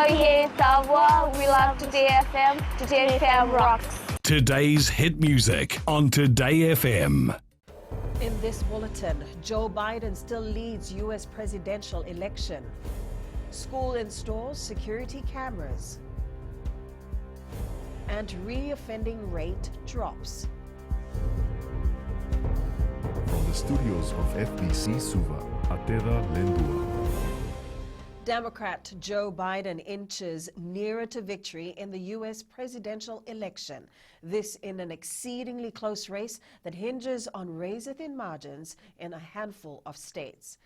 Oye, Savoir, we love Today FM. Today FM rocks. Today's hit music on Today FM. In this bulletin, Joe Biden still leads U.S. presidential election. School installs security cameras. And reoffending rate drops. From the studios of FBC Suva, Atera Lendua. Democrat Joe Biden inches nearer to victory in the U.S. presidential election. This in an exceedingly close race that hinges on razor-thin margins in a handful of states.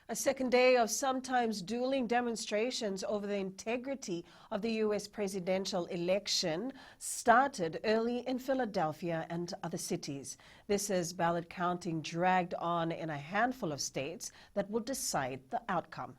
A second day of sometimes dueling demonstrations over the integrity of the U.S. presidential election started early in Philadelphia and other cities. This as ballot counting dragged on in a handful of states that will decide the outcome.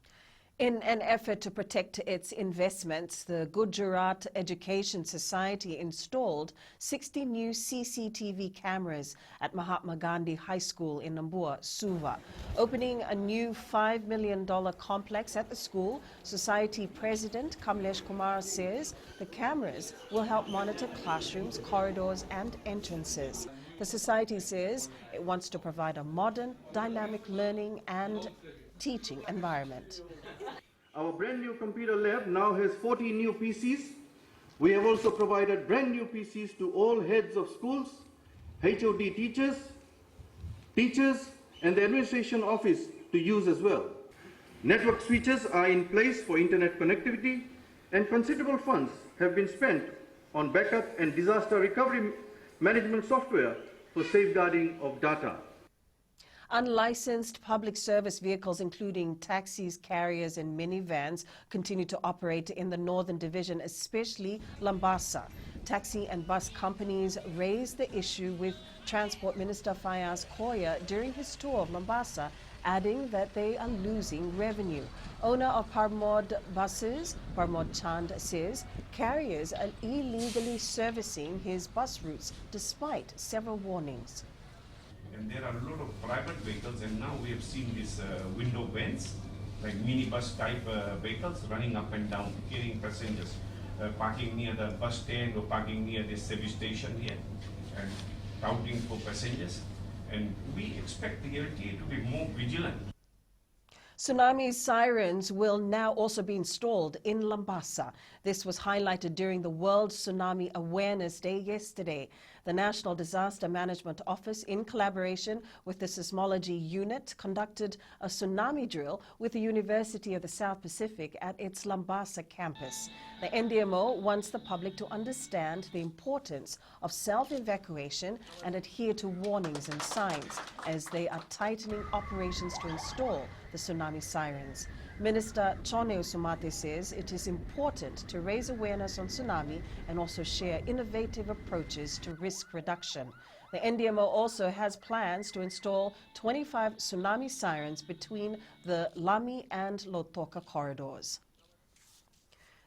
In an effort to protect its investments, the Gujarat Education Society installed 60 new CCTV cameras at Mahatma Gandhi High School in Nambur, Suva. Opening a new $5 million complex at the school, Society President Kamlesh Kumar says the cameras will help monitor classrooms, corridors, and entrances. The Society says it wants to provide a modern, dynamic learning and teaching environment. Our brand new computer lab now has 40 new PCs. We have also provided brand new PCs to all heads of schools, HOD teachers, and the administration office to use as well. Network switches are in place for internet connectivity, and considerable funds have been spent on backup and disaster recovery management software for safeguarding of data. Unlicensed public service vehicles, including taxis, carriers, and minivans, continue to operate in the Northern Division, especially Lambasa. Taxi and bus companies raised the issue with Transport Minister Fayaz Koya during his tour of Lambasa, adding that they are losing revenue. Owner of Parmod Buses, Parmod Chand, says carriers are illegally servicing his bus routes despite several warnings. And there are a lot of private vehicles, and now we have seen these window vans, like minibus type vehicles running up and down, carrying passengers, parking near the bus stand or parking near the service station here, and routing for passengers. And we expect the LTA to be more vigilant. Tsunami sirens will now also be installed in Lambasa. This was highlighted during the World Tsunami Awareness Day yesterday. The National Disaster Management Office, in collaboration with the Seismology Unit, conducted a tsunami drill with the University of the South Pacific at its Lambasa campus. The NDMO wants the public to understand the importance of self-evacuation and adhere to warnings and signs as they are tightening operations to install the tsunami sirens. Minister Chone Usumate says it is important to raise awareness on tsunami and also share innovative approaches to risk reduction. The NDMO also has plans to install 25 tsunami sirens between the Lami and Lotoka corridors.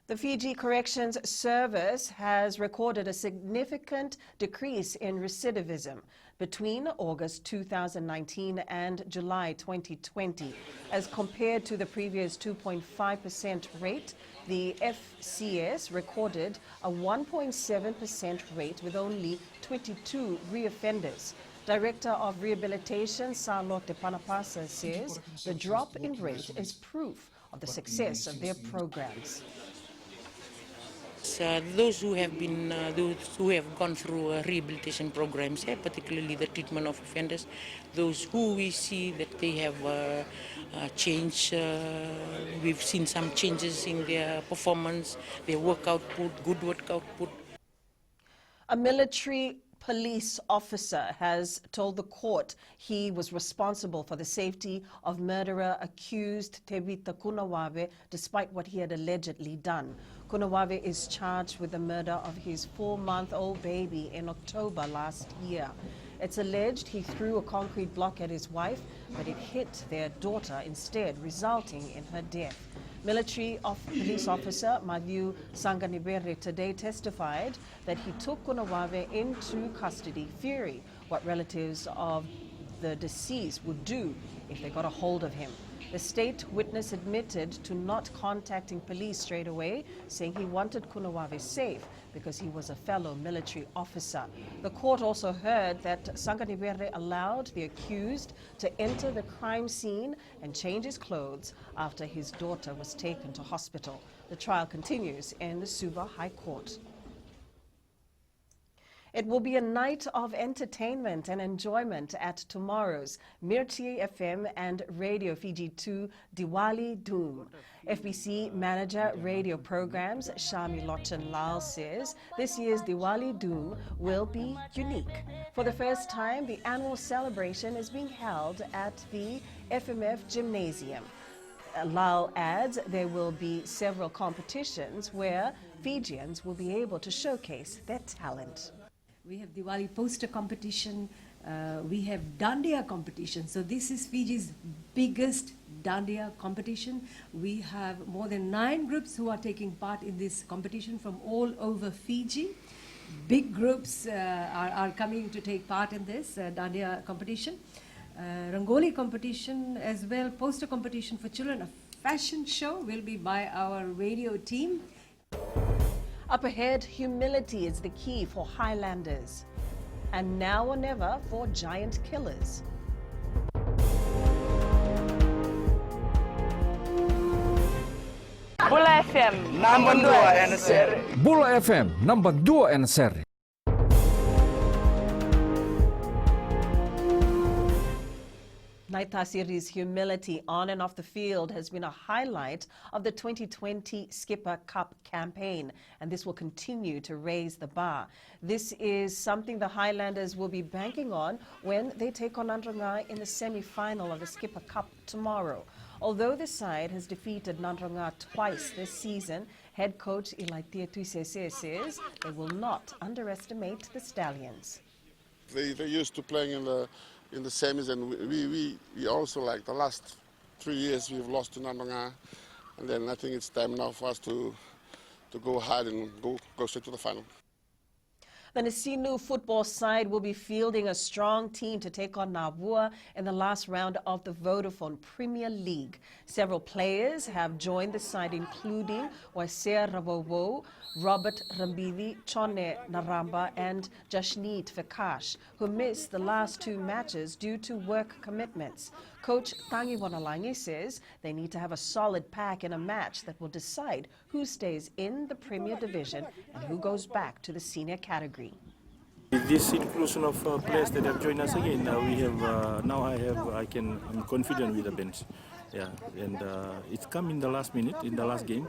The Fiji Corrections Service has recorded a significant decrease in recidivism between August 2019 and July 2020. As compared to the previous 2.5% rate, the FCS recorded a 1.7% rate with only 22 reoffenders. Director of Rehabilitation, Charlotte Panapasa, says the drop in rate is proof of the success of their programs. Those who have gone through rehabilitation programs, particularly the treatment of offenders, those who we see that they have changed, we've seen some changes in their performance, their work output, good work output. A military police officer has told the court he was responsible for the safety of murderer accused Tebita Kunawabe despite what he had allegedly done. Kunawabe is charged with the murder of his 4-month-old baby in October last year. It's alleged he threw a concrete block at his wife, but it hit their daughter instead, resulting in her death. Military police officer Madhu Sanganibere today testified that he took Kunawabe into custody, fearing what relatives of the deceased would do if they got a hold of him. The state witness admitted to not contacting police straight away, saying he wanted Kunawave safe because he was a fellow military officer. The court also heard that Sanganivere allowed the accused to enter the crime scene and change his clothes after his daughter was taken to hospital. The trial continues in the Suva High Court. It will be a night of entertainment and enjoyment at tomorrow's Mirchi FM and Radio Fiji 2 Diwali Doom. FBC Manager Radio Programs Shami Lochan Lal says this year's Diwali Doom will be unique. For the first time, the annual celebration is being held at the FMF Gymnasium. Lal adds there will be several competitions where Fijians will be able to showcase their talent. We have Diwali poster competition, we have Dandiya competition. So this is Fiji's biggest Dandiya competition. We have more than 9 groups who are taking part in this competition from all over Fiji. Big groups are coming to take part in this Dandiya competition. Rangoli competition as well, poster competition for children. A fashion show will be by our radio team. Up ahead, humility is the key for Highlanders. And now or never for giant killers. Bula FM, number 2 and seri. Bula FM, number 2 and seri. Naita Siri's humility on and off the field has been a highlight of the 2020 Skipper Cup campaign, and this will continue to raise the bar. This is something the Highlanders will be banking on when they take on Nandronga in the semi-final of the Skipper Cup tomorrow. Although the side has defeated Nandronga twice this season, head coach Ilaitia Tuisese says they will not underestimate the Stallions. They're used to playing in the semis, and we also, like the last 3 years, we've lost to Nandronga, and then I think it's time now for us to go hard and go straight to the final. The Nasinu football side will be fielding a strong team to take on Navua in the last round of the Vodafone Premier League. Several players have joined the side, including Waisea Ravovo, Robert Rambili, Chone Naramba and Jashneet Vikash, who missed the last 2 matches due to work commitments. Coach Tangi Wonalangi says they need to have a solid pack in a match that will decide who stays in the Premier Division and who goes back to the senior category. This inclusion of players that have joined us again, we have now I'm confident with the bench. Yeah, and it's come in the last minute, in the last game,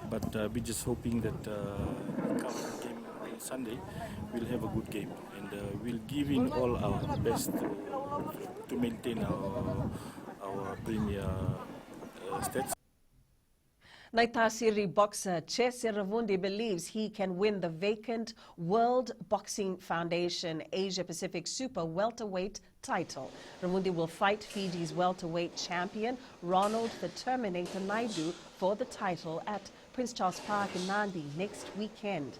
but we're just hoping that come game on Sunday, we'll have a good game, and we'll give in all our best to maintain our premier stats. Naita Siri boxer Chese Ravundi believes he can win the vacant World Boxing Foundation Asia Pacific Super Welterweight title. Ravundi will fight Fiji's welterweight champion Ronald the Terminator Naidu for the title at Prince Charles Park in Nandi next weekend.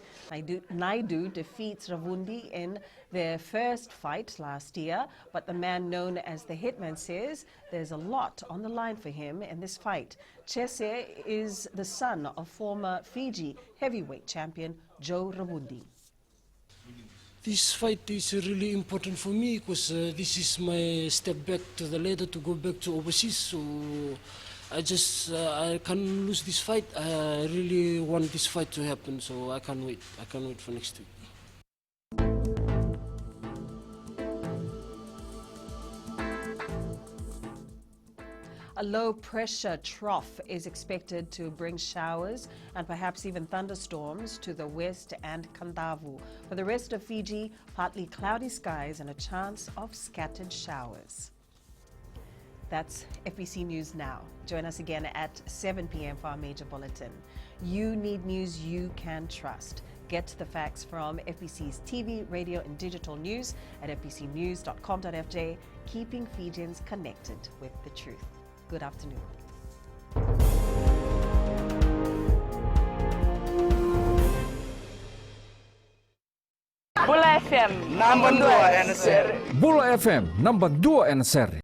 Naidu defeats Ravundi in their first fight last year, but the man known as the Hitman says there's a lot on the line for him in this fight. Chese is the son of former Fiji heavyweight champion Joe Ravundi. This fight is really important for me because this is my step back to the ladder to go back to overseas. So I can't lose this fight. I really want this fight to happen, so I can't wait. I can't wait for next week. A low-pressure trough is expected to bring showers and perhaps even thunderstorms to the west and Kandavu. For the rest of Fiji, partly cloudy skies and a chance of scattered showers. That's FBC News Now. Join us again at 7 p.m. for our major bulletin. You need news you can trust. Get the facts from FBC's TV, radio and digital news at fbcnews.com.fj, keeping Fijians connected with the truth. Good afternoon. Bula FM, number 2 and seri. Bula FM, number 2 and seri.